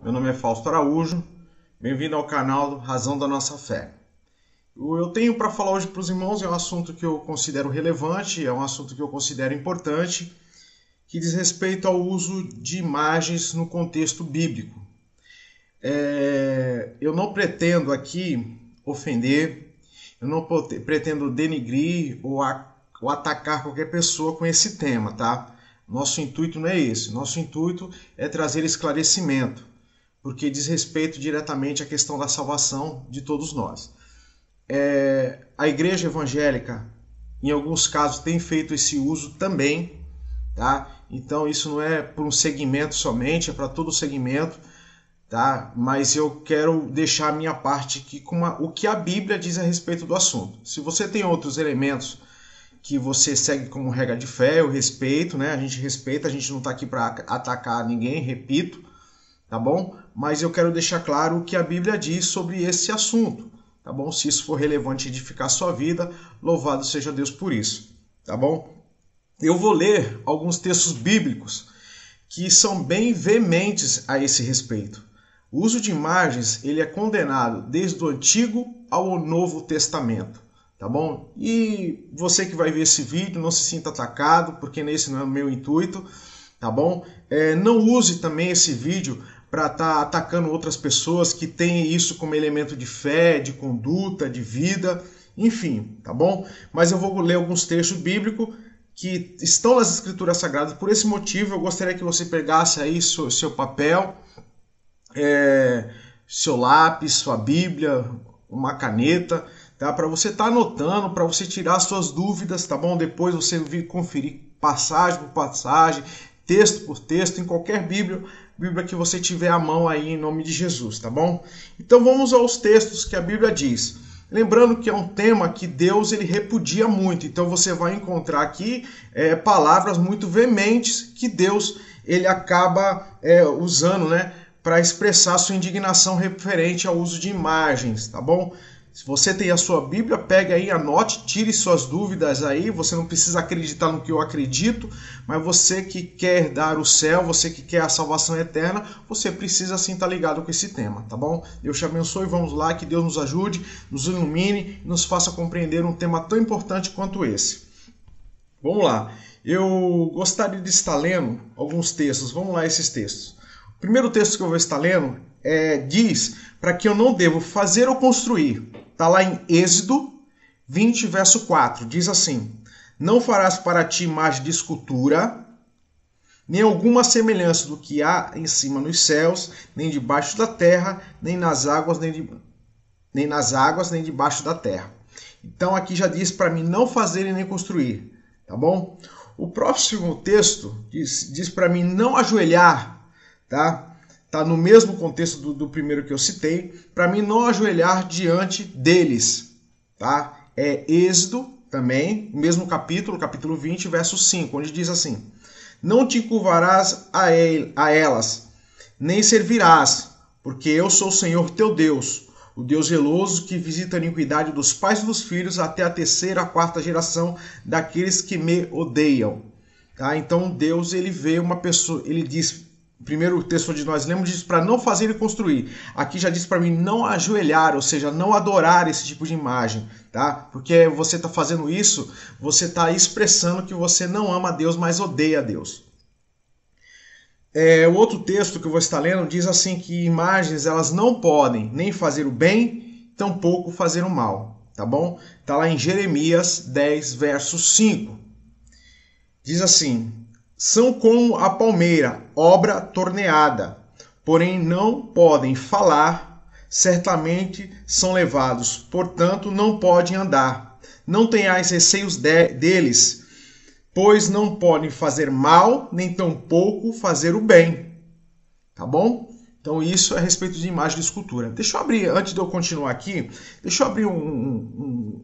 Meu nome é Fausto Araújo, bem-vindo ao canal Razão da Nossa Fé. Eu tenho para falar hoje para os irmãos um assunto que eu considero relevante, é um assunto que eu considero importante, que diz respeito ao uso de imagens no contexto bíblico. Eu não pretendo aqui ofender, eu não pretendo denigrir ou atacar qualquer pessoa com esse tema, tá? Nosso intuito não é esse, nosso intuito é trazer esclarecimento, porque diz respeito diretamente à questão da salvação de todos nós. A igreja evangélica, em alguns casos, tem feito esse uso também, tá? Então isso não é por um segmento somente, é para todo segmento, tá? Mas eu quero deixar a minha parte aqui com o que a Bíblia diz a respeito do assunto. Se você tem outros elementos que você segue como regra de fé, eu respeito, né? A gente respeita, a gente não está aqui para atacar ninguém, repito, tá bom? Mas eu quero deixar claro o que a Bíblia diz sobre esse assunto, tá bom? Se isso for relevante e edificar a sua vida, louvado seja Deus por isso, tá bom? Eu vou ler alguns textos bíblicos que são bem veementes a esse respeito. O uso de imagens, ele é condenado desde o Antigo ao Novo Testamento. Tá bom? E você que vai ver esse vídeo, não se sinta atacado, porque nesse não é o meu intuito, tá bom? Não use também esse vídeo para estar atacando outras pessoas que têm isso como elemento de fé, de conduta, de vida, enfim, tá bom? Mas eu vou ler alguns textos bíblicos que estão nas Escrituras Sagradas. Por esse motivo, eu gostaria que você pegasse aí seu papel, seu lápis, sua Bíblia, uma caneta, tá? Para você estar anotando, para você tirar suas dúvidas, tá bom? Depois você vir conferir passagem por passagem, texto por texto, em qualquer Bíblia que você tiver à mão aí, em nome de Jesus, tá bom? Então vamos aos textos que a Bíblia diz. Lembrando que é um tema que Deus ele repudia muito, então você vai encontrar aqui palavras muito veementes que Deus ele acaba usando, né, para expressar sua indignação referente ao uso de imagens, tá bom? Se você tem a sua Bíblia, pegue aí, anote, tire suas dúvidas aí. Você não precisa acreditar no que eu acredito, mas você que quer dar o céu, você que quer a salvação eterna, você precisa sim estar ligado com esse tema, tá bom? Deus te abençoe, vamos lá, que Deus nos ajude, nos ilumine e nos faça compreender um tema tão importante quanto esse. Vamos lá, eu gostaria de estar lendo alguns textos, vamos lá esses textos. O primeiro texto que eu vou estar lendo diz para que eu não devo fazer ou construir. Está lá em Êxodo 20, verso 4. Diz assim: não farás para ti imagem de escultura, nem alguma semelhança do que há em cima nos céus, nem debaixo da terra, nem nas águas, nem debaixo da terra. Então aqui já diz para mim não fazer e nem construir. Tá bom? O próximo texto diz para mim não ajoelhar, tá? Tá no mesmo contexto do primeiro que eu citei, para mim não ajoelhar diante deles, tá? É Êxodo também, mesmo capítulo 20, verso 5, onde diz assim: não te curvarás a elas, nem servirás, porque eu sou o Senhor teu Deus, o Deus zeloso que visita a iniquidade dos pais e dos filhos até a terceira, a quarta geração daqueles que me odeiam. Tá? Então Deus ele vê uma pessoa, ele diz, o primeiro texto onde nós lemos diz para não fazer e construir. Aqui já diz para mim não ajoelhar, ou seja, não adorar esse tipo de imagem, tá? Porque você está fazendo isso, você está expressando que você não ama a Deus, mas odeia a Deus. O outro texto que eu vou estar lendo diz assim que imagens elas não podem nem fazer o bem, tampouco fazer o mal, tá bom? Está lá em Jeremias 10, verso 5. Diz assim: são como a palmeira, obra torneada, porém não podem falar, certamente são levados, portanto não podem andar. Não tenhais receios deles, pois não podem fazer mal, nem tampouco fazer o bem. Tá bom? Então isso é a respeito de imagem de escultura. Deixa eu abrir, antes de eu continuar aqui, deixa eu abrir um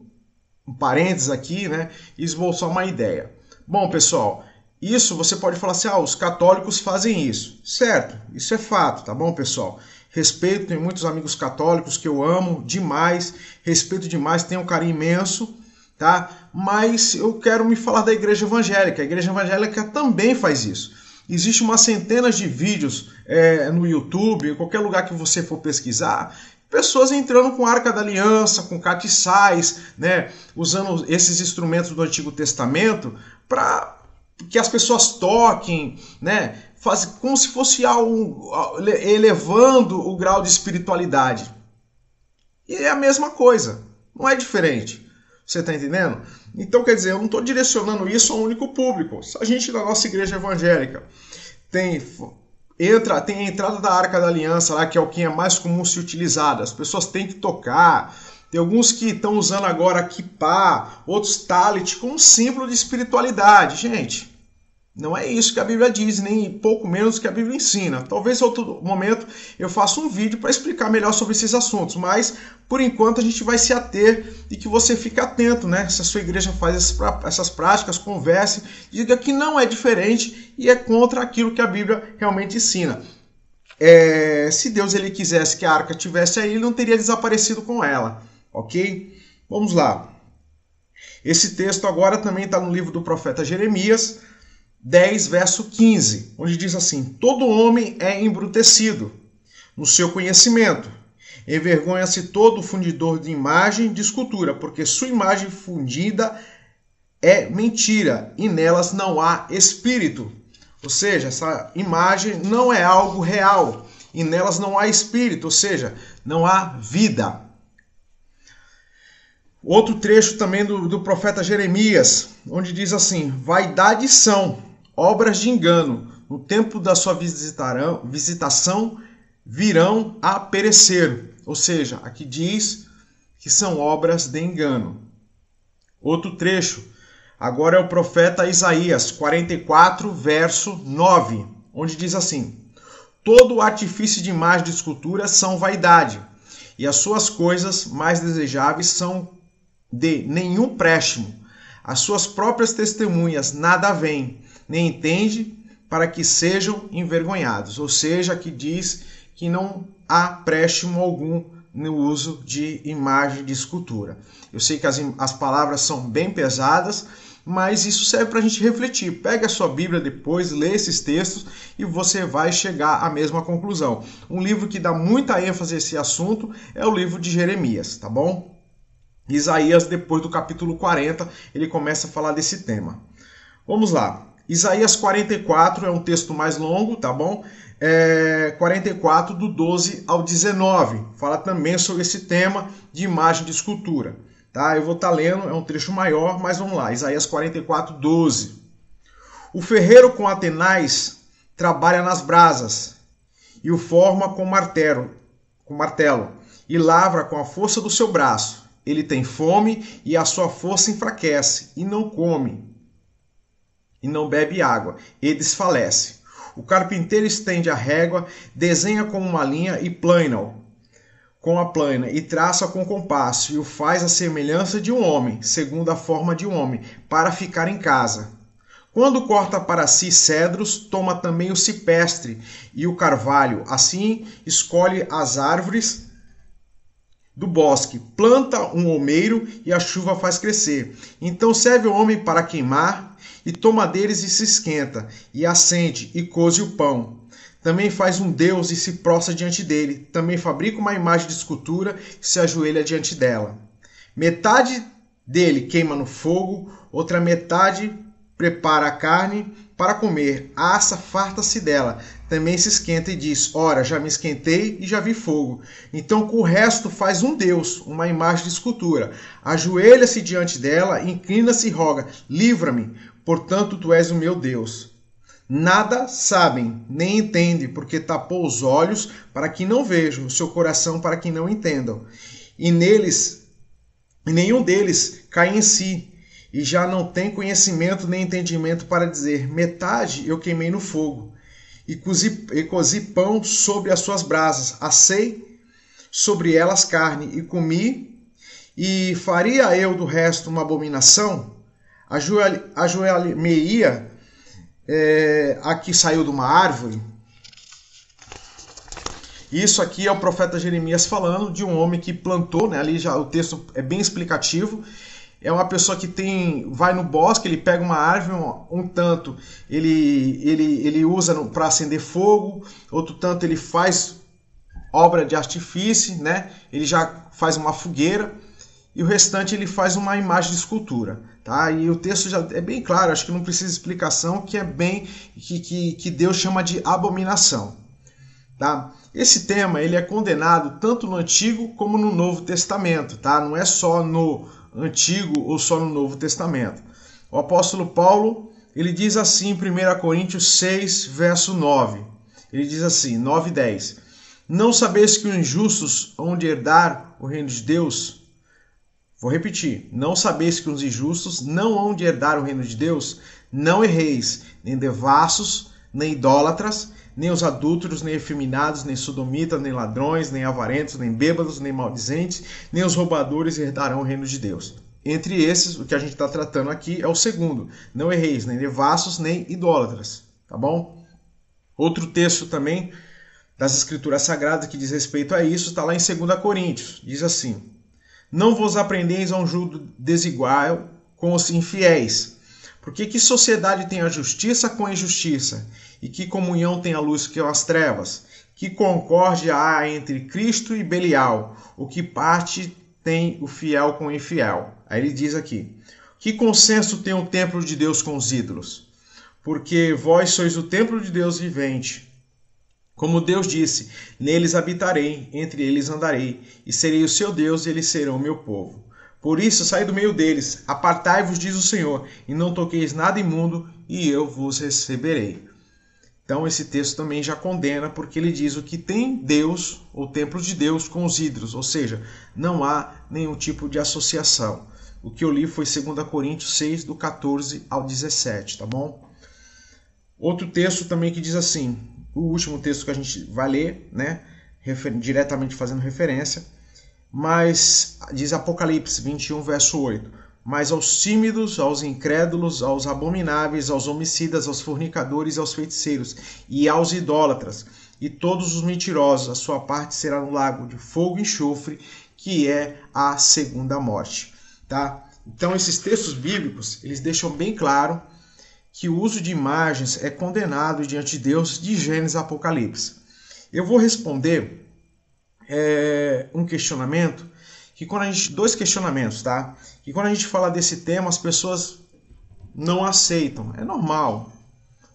parênteses aqui, né, e esboçar uma ideia. Bom, pessoal, isso você pode falar assim, os católicos fazem isso. Certo, isso é fato, tá bom, pessoal? Respeito, tenho muitos amigos católicos que eu amo demais, respeito demais, tenho um carinho imenso, tá? Mas eu quero me falar da igreja evangélica. A igreja evangélica também faz isso. Existe umas centenas de vídeos no YouTube, em qualquer lugar que você for pesquisar, pessoas entrando com a Arca da Aliança, com castiçais, né, usando esses instrumentos do Antigo Testamento para que as pessoas toquem, né, como se fosse algo elevando o grau de espiritualidade. E é a mesma coisa, não é diferente. Você está entendendo? Então, quer dizer, eu não estou direcionando isso a um único público. Se a gente na nossa igreja evangélica tem a entrada da Arca da Aliança lá, que é o que é mais comum se utilizado, as pessoas têm que tocar. Tem alguns que estão usando agora kippah, outros talit, como símbolo de espiritualidade. Gente, não é isso que a Bíblia diz, nem pouco menos que a Bíblia ensina. Talvez em outro momento eu faça um vídeo para explicar melhor sobre esses assuntos, mas por enquanto a gente vai se ater e que você fique atento, né? Se a sua igreja faz essas práticas, converse, diga que não é diferente e é contra aquilo que a Bíblia realmente ensina. Se Deus ele quisesse que a arca estivesse aí, ele não teria desaparecido com ela, ok? Vamos lá. Esse texto agora também está no livro do profeta Jeremias, 10, verso 15, onde diz assim: todo homem é embrutecido no seu conhecimento, envergonha-se todo fundidor de imagem de escultura, porque sua imagem fundida é mentira e nelas não há espírito. Ou seja, essa imagem não é algo real e nelas não há espírito, ou seja, não há vida. Outro trecho também do profeta Jeremias, onde diz assim: vaidades são obras de engano, no tempo da sua visitação virão a perecer. Ou seja, aqui diz que são obras de engano. Outro trecho, agora é o profeta Isaías 44, verso 9, onde diz assim: todo artifício de imagem de escultura são vaidade, e as suas coisas mais desejáveis são de nenhum préstimo. As suas próprias testemunhas nada veem, nem entende, para que sejam envergonhados. Ou seja, que diz que não há préstimo algum no uso de imagem de escultura. Eu sei que as palavras são bem pesadas, mas isso serve para a gente refletir. Pega a sua Bíblia depois, lê esses textos e você vai chegar à mesma conclusão. Um livro que dá muita ênfase a esse assunto é o livro de Jeremias, tá bom? Isaías, depois do capítulo 40, ele começa a falar desse tema. Vamos lá. Isaías 44 é um texto mais longo, tá bom? 44 do 12 ao 19. Fala também sobre esse tema de imagem de escultura. Tá? Eu vou estar lendo, é um trecho maior, mas vamos lá. Isaías 44, 12. O ferreiro com atenais trabalha nas brasas e o forma com martelo, e lavra com a força do seu braço. Ele tem fome e a sua força enfraquece, e não come, e não bebe água, e desfalece. O carpinteiro estende a régua, desenha com uma linha e plana-o com a plana, e traça com compasso, e o faz à semelhança de um homem, segundo a forma de um homem, para ficar em casa. Quando corta para si cedros, toma também o cipestre e o carvalho, assim escolhe as árvores do bosque, planta um olmeiro e a chuva faz crescer. Então serve o homem para queimar, e toma deles e se esquenta, e acende, e coze o pão. Também faz um deus e se prostra diante dele. Também fabrica uma imagem de escultura e se ajoelha diante dela. Metade dele queima no fogo, outra metade prepara a carne para comer, assa, farta-se dela. Também se esquenta e diz: ora, já me esquentei e já vi fogo. Então com o resto faz um deus, uma imagem de escultura. Ajoelha-se diante dela, inclina-se e roga: livra-me, portanto tu és o meu Deus. Nada sabem, nem entendem, porque tapou os olhos para que não vejam, o seu coração para que não entendam. E nenhum deles cai em si, e já não tem conhecimento nem entendimento para dizer: metade eu queimei no fogo, e cozi pão sobre as suas brasas, assei sobre elas carne, e comi, e faria eu do resto uma abominação? Ajoelhei-me a que saiu de uma árvore. Isso aqui é o profeta Jeremias falando de um homem que plantou, né? Ali já o texto é bem explicativo. é uma pessoa que vai no bosque, ele pega uma árvore, um tanto ele usa para acender fogo, outro tanto ele faz obra de artifício, né? Ele já faz uma fogueira, e o restante ele faz uma imagem de escultura, tá? E o texto já é bem claro, acho que não precisa de explicação, que é bem que Deus chama de abominação, tá? Esse tema ele é condenado tanto no Antigo como no Novo Testamento, tá? Não é só no Antigo ou só no Novo Testamento. O apóstolo Paulo, ele diz assim em 1 Coríntios 6, verso 9. Ele diz assim, 9 e 10. Não sabeis que os injustos hão de herdar o reino de Deus? Vou repetir. Não sabeis que os injustos não hão de herdar o reino de Deus? Não erreis, nem devassos, nem idólatras, nem os adúlteros, nem efeminados, nem sodomitas, nem ladrões, nem avarentos, nem bêbados, nem maldizentes, nem os roubadores herdarão o reino de Deus. Entre esses, o que a gente está tratando aqui é o segundo. Não erreis, nem devassos, nem idólatras. Tá bom? Outro texto também das Escrituras Sagradas que diz respeito a isso está lá em 2 Coríntios. Diz assim: não vos aprendeis a um jugo desigual com os infiéis. Porque que sociedade tem a justiça com a injustiça? E que comunhão tem a luz com as trevas? Que concórdia há entre Cristo e Belial? O que parte tem o fiel com o infiel? Aí ele diz aqui: que consenso tem o templo de Deus com os ídolos? Porque vós sois o templo de Deus vivente. Como Deus disse, neles habitarei, entre eles andarei, e serei o seu Deus, e eles serão o meu povo. Por isso, saí do meio deles, apartai-vos, diz o Senhor, e não toqueis nada imundo, e eu vos receberei. Então, esse texto também já condena, porque ele diz o que tem Deus, o templo de Deus, com os ídolos, ou seja, não há nenhum tipo de associação. O que eu li foi 2 Coríntios 6, do 14 ao 17, tá bom? Outro texto também que diz assim, o último texto que a gente vai ler, né, diretamente fazendo referência, mas diz Apocalipse 21, verso 8. Mas aos tímidos, aos incrédulos, aos abomináveis, aos homicidas, aos fornicadores, aos feiticeiros e aos idólatras, e todos os mentirosos, a sua parte será no lago de fogo e enxofre, que é a segunda morte. Tá? Então esses textos bíblicos, eles deixam bem claro que o uso de imagens é condenado diante de Deus de Gênesis a Apocalipse. Eu vou responder um questionamento, dois questionamentos, tá? Que quando a gente fala desse tema, as pessoas não aceitam. É normal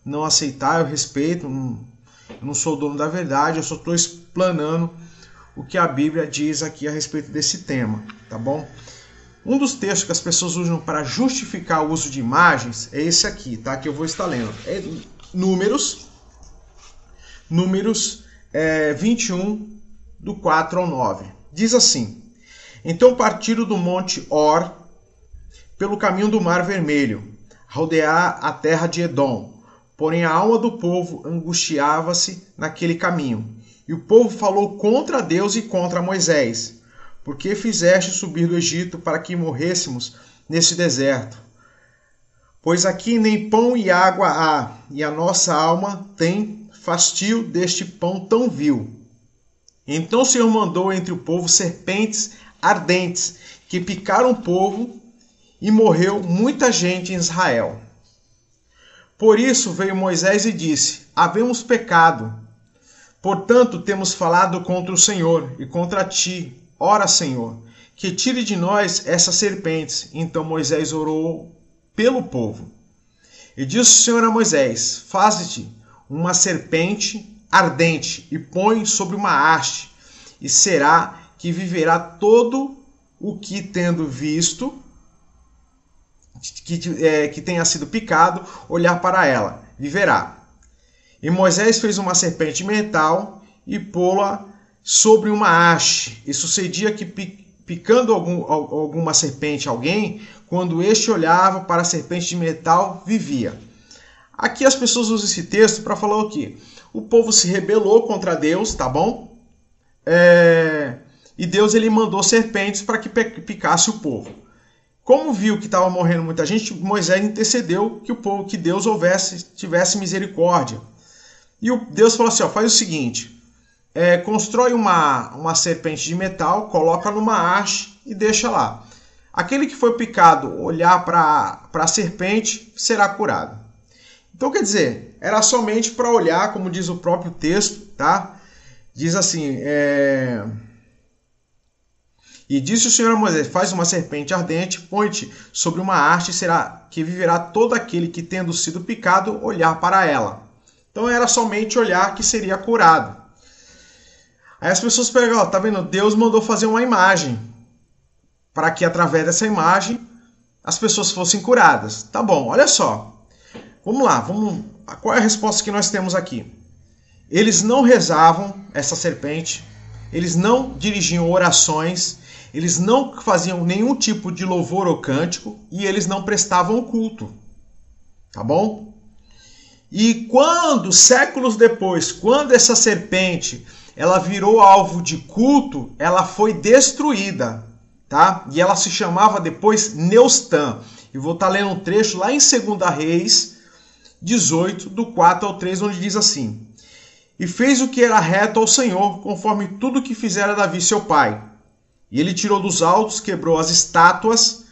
não aceitar, eu respeito, eu não sou o dono da verdade, eu só estou explanando o que a Bíblia diz aqui a respeito desse tema, tá bom? Um dos textos que as pessoas usam para justificar o uso de imagens é esse aqui, tá? Que eu vou estar lendo. É Números 21, do 4 ao 9. Diz assim: então partiram do monte Or pelo caminho do Mar Vermelho, rodear a terra de Edom. Porém a alma do povo angustiava-se naquele caminho. E o povo falou contra Deus e contra Moisés: por que fizeste subir do Egito para que morrêssemos nesse deserto? Pois aqui nem pão e água há, e a nossa alma tem fastio deste pão tão vil. Então o Senhor mandou entre o povo serpentes ardentes, que picaram o povo, e morreu muita gente em Israel. Por isso veio Moisés e disse: havemos pecado, portanto temos falado contra o Senhor e contra ti. Ora, Senhor, que tire de nós essas serpentes. Então Moisés orou pelo povo. E disse o Senhor a Moisés: faze-te uma serpente ardente e põe sobre uma haste, e será que viverá todo o que, tendo visto, que tenha sido picado, olhar para ela, viverá. E Moisés fez uma serpente de metal e pô-la sobre uma haste. E sucedia que, picando alguma serpente alguém, quando este olhava para a serpente de metal, vivia. Aqui as pessoas usam esse texto para falar o quê? O povo se rebelou contra Deus, tá bom? E Deus ele mandou serpentes para que picasse o povo. Como viu que estava morrendo muita gente, Moisés intercedeu que Deus tivesse misericórdia. E Deus falou assim: faz o seguinte, constrói uma serpente de metal, coloca numa haste e deixa lá. aquele que foi picado olhar para a serpente será curado. Então, quer dizer, era somente para olhar, como diz o próprio texto, tá? Diz assim, E disse o Senhor a Moisés, faz uma serpente ardente, põe-te sobre uma haste, será que viverá todo aquele que, tendo sido picado, olhar para ela. Então era somente olhar que seria curado. Aí as pessoas perguntam, tá vendo? Deus mandou fazer uma imagem, para que através dessa imagem as pessoas fossem curadas. Tá bom, olha só. Vamos lá, qual é a resposta que nós temos aqui? Eles não rezavam essa serpente, eles não dirigiam orações, eles não faziam nenhum tipo de louvor ou cântico e eles não prestavam culto. Tá bom? E quando, séculos depois, quando essa serpente ela virou alvo de culto, ela foi destruída. Tá? E ela se chamava depois Neustã. E vou estar lendo um trecho lá em 2 Reis 18, do 4 ao 3, onde diz assim: E fez o que era reto ao Senhor, conforme tudo que fizera Davi seu pai. E ele tirou dos altos, quebrou as estátuas,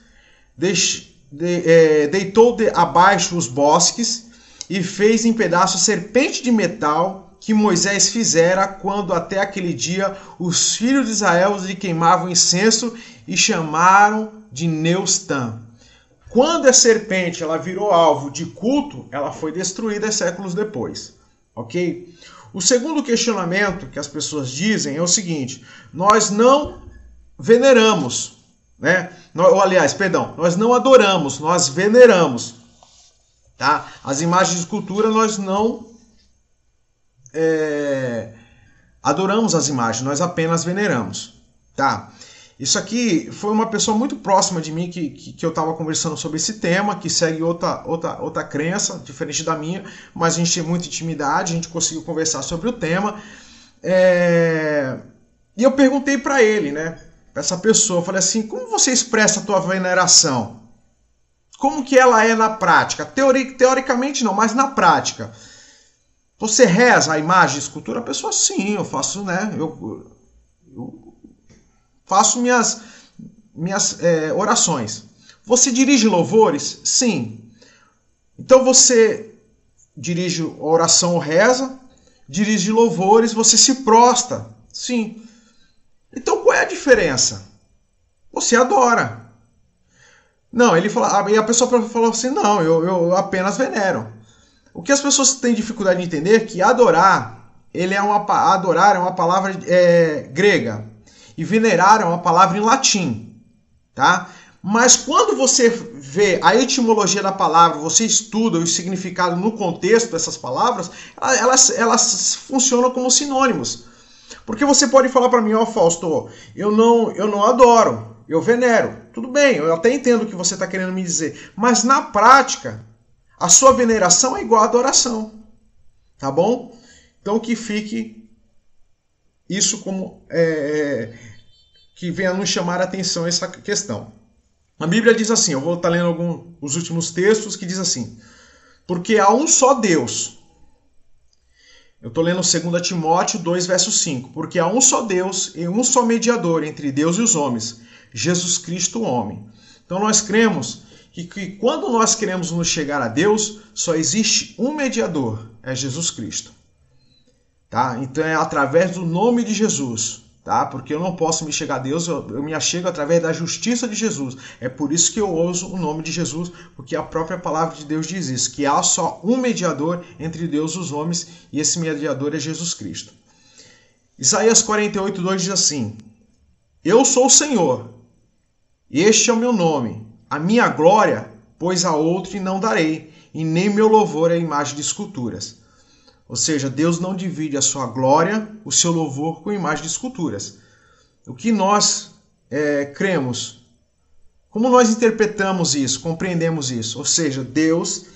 deitou abaixo os bosques, e fez em pedaços a serpente de metal que Moisés fizera, quando até aquele dia os filhos de Israel lhe queimavam incenso e chamaram de Neustã. Quando a serpente ela virou alvo de culto, ela foi destruída séculos depois. Ok? O segundo questionamento que as pessoas dizem é o seguinte: nós não veneramos, né? Nós não adoramos, nós veneramos. Tá? As imagens de escultura nós não adoramos as imagens, nós apenas veneramos. Tá? Isso aqui foi uma pessoa muito próxima de mim que eu estava conversando sobre esse tema, que segue outra crença, diferente da minha, mas a gente tem muita intimidade, a gente conseguiu conversar sobre o tema. E eu perguntei para ele, né, para essa pessoa, eu falei assim, como você expressa a tua veneração? Como que ela é na prática? Teoricamente não, mas na prática. Você reza a imagem, a escultura? A pessoa, sim, eu faço, né, eu faço minhas orações. Você dirige louvores? Sim. Então você dirige a oração ou reza, dirige louvores, você se prostra? Sim. Então qual é a diferença? Você adora. Não, ele falou, e a pessoa falou assim, não, eu apenas venero. O que as pessoas têm dificuldade de entender é que adorar é uma palavra grega. E venerar é uma palavra em latim, tá? Mas quando você vê a etimologia da palavra, você estuda o significado no contexto dessas palavras, elas funcionam como sinônimos. Porque você pode falar para mim, Fausto, eu não adoro, eu venero. Tudo bem, eu até entendo o que você está querendo me dizer. Mas na prática, a sua veneração é igual à adoração. Tá bom? Então que fique isso como que venha nos chamar a atenção essa questão. A Bíblia diz assim, eu vou estar lendo os últimos textos, que diz assim: porque há um só Deus. Eu estou lendo 2 Timóteo 2, verso 5. Porque há um só Deus e um só mediador entre Deus e os homens, Jesus Cristo, o homem. Então nós cremos que quando nós queremos nos chegar a Deus, só existe um mediador, é Jesus Cristo. Tá? Então é através do nome de Jesus, tá? Porque eu não posso me chegar a Deus, eu me achego através da justiça de Jesus. É por isso que eu uso o nome de Jesus, porque a própria palavra de Deus diz isso, que há só um mediador entre Deus e os homens, e esse mediador é Jesus Cristo. Isaías 48, 2 diz assim: eu sou o Senhor, este é o meu nome, a minha glória, pois a outro não darei, e nem meu louvor é imagem de esculturas. Ou seja, Deus não divide a sua glória, o seu louvor com imagem de esculturas. O que nós cremos, como nós interpretamos isso, compreendemos isso? Ou seja, Deus,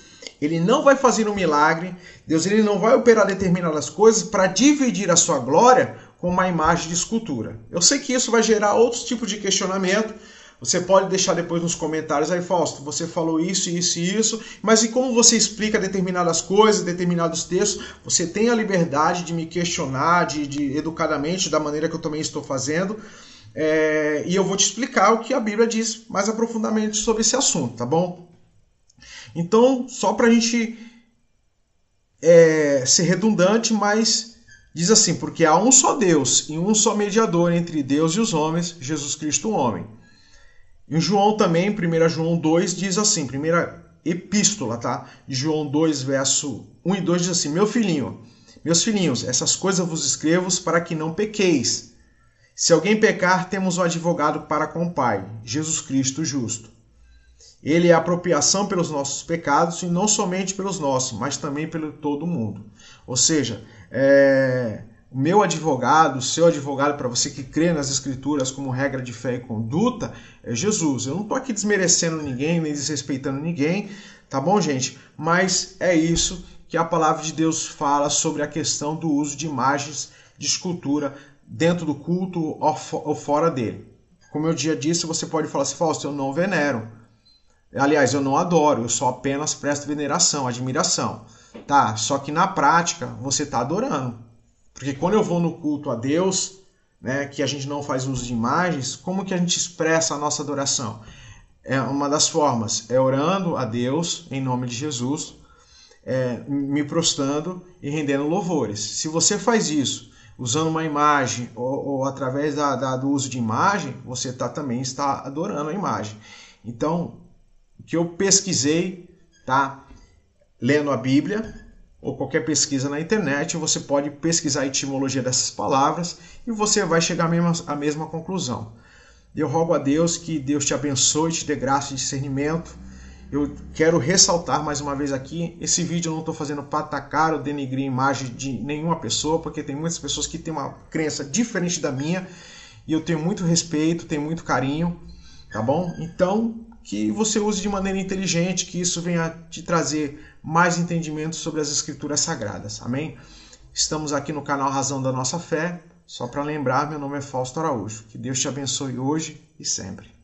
ele não vai fazer um milagre, Deus ele não vai operar determinadas coisas para dividir a sua glória com uma imagem de escultura. Eu sei que isso vai gerar outros tipos de questionamento. Você pode deixar depois nos comentários aí, Fausto, você falou isso, isso e isso, mas e como você explica determinadas coisas, determinados textos? Você tem a liberdade de me questionar, de educadamente, da maneira que eu também estou fazendo, E eu vou te explicar o que a Bíblia diz mais aprofundadamente sobre esse assunto, tá bom? Então, só para a gente ser redundante, mas diz assim, porque há um só Deus e um só mediador entre Deus e os homens, Jesus Cristo o homem. Em João também, 1 João 2, diz assim, primeira epístola, tá? De João 2, verso 1 e 2 diz assim, meus filhinhos, essas coisas vos escrevo para que não pequeis. Se alguém pecar, temos um advogado para com o Pai, Jesus Cristo justo. Ele é a apropriação pelos nossos pecados, e não somente pelos nossos, mas também pelo todo mundo. Ou seja, o meu advogado, o seu advogado, para você que crê nas Escrituras como regra de fé e conduta, é Jesus. Eu não estou aqui desmerecendo ninguém, nem desrespeitando ninguém, tá bom, gente? Mas é isso que a palavra de Deus fala sobre a questão do uso de imagens de escultura dentro do culto ou fora dele. Como eu já disse, você pode falar assim, Fausto, eu não venero. Aliás, eu não adoro, eu só apenas presto veneração, admiração. Tá? Só que na prática, você está adorando. Porque quando eu vou no culto a Deus, né, que a gente não faz uso de imagens, como que a gente expressa a nossa adoração? Uma das formas é orando a Deus, em nome de Jesus, me prostrando e rendendo louvores. Se você faz isso usando uma imagem ou através do uso de imagem, você também está adorando a imagem. Então, o que eu pesquisei, tá? Lendo a Bíblia, ou qualquer pesquisa na internet, você pode pesquisar a etimologia dessas palavras e você vai chegar à mesma conclusão. Eu rogo a Deus que Deus te abençoe, te dê graça e discernimento. Eu quero ressaltar mais uma vez aqui, esse vídeo eu não estou fazendo para atacar ou denegrir a imagem de nenhuma pessoa, porque tem muitas pessoas que têm uma crença diferente da minha, e eu tenho muito respeito, tenho muito carinho, tá bom? Então, que você use de maneira inteligente, que isso venha te trazer mais entendimento sobre as Escrituras Sagradas, amém? Estamos aqui no canal Razão da Nossa Fé, só para lembrar, meu nome é Fausto Araújo. Que Deus te abençoe hoje e sempre.